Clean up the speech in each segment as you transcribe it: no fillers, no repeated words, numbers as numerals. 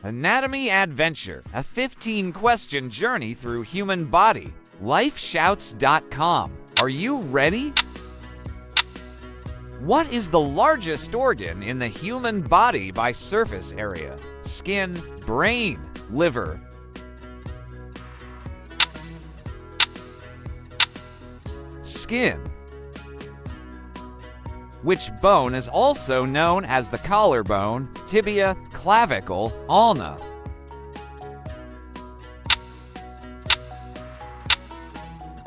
Anatomy Adventure, a 15-question journey through human body. Lifeshouts.com. Are you ready? What is the largest organ in the human body by surface area? Skin, brain, liver. Skin. Which bone is also known as the collarbone, tibia, clavicle, ulna?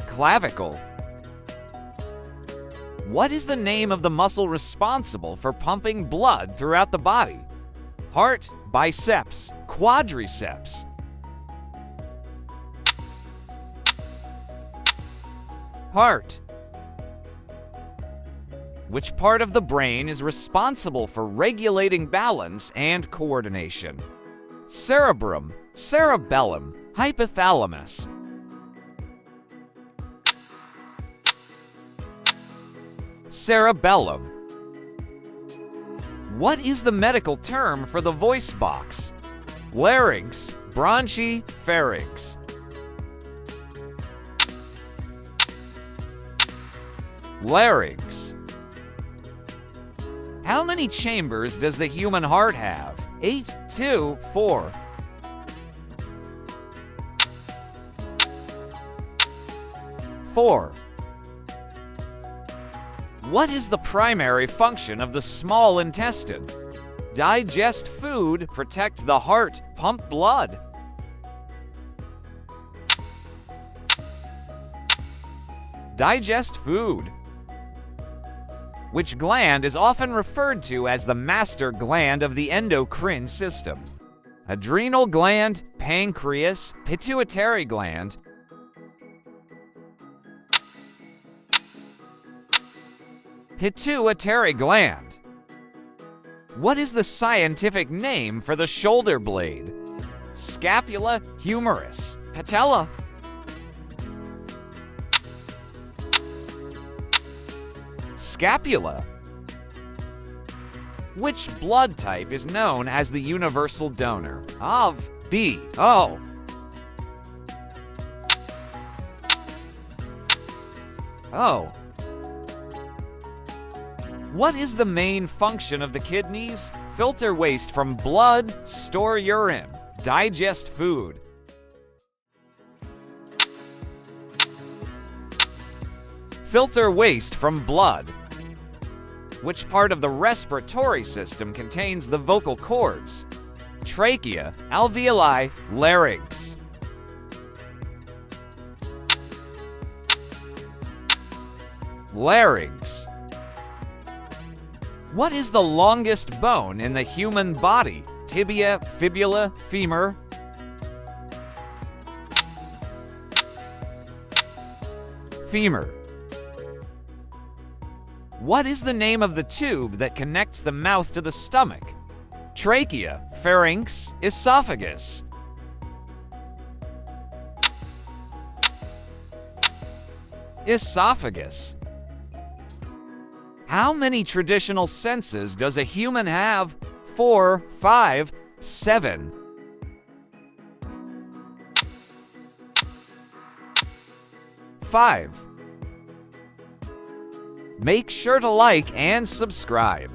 Clavicle. What is the name of the muscle responsible for pumping blood throughout the body? Heart, biceps, quadriceps. Heart. Which part of the brain is responsible for regulating balance and coordination? Cerebrum, cerebellum, hypothalamus. Cerebellum. What is the medical term for the voice box? Larynx, bronchi, pharynx. Larynx. How many chambers does the human heart have? 8, 2, 4. 4. What is the primary function of the small intestine? Digest food, protect the heart, pump blood. Digest food. Which gland is often referred to as the master gland of the endocrine system? Adrenal gland, pancreas, pituitary gland. Pituitary gland. What is the scientific name for the shoulder blade? Scapula, humerus, patella. Scapula. Which blood type is known as the universal donor? Of B. O. O. What is the main function of the kidneys? Filter waste from blood, store urine, digest food. Filter waste from blood. Which part of the respiratory system contains the vocal cords? Trachea, alveoli, larynx. Larynx. What is the longest bone in the human body? Tibia, fibula, femur. Femur. What is the name of the tube that connects the mouth to the stomach? Trachea, pharynx, esophagus. Esophagus. How many traditional senses does a human have? 4, 5, 7. 5. Make sure to like and subscribe.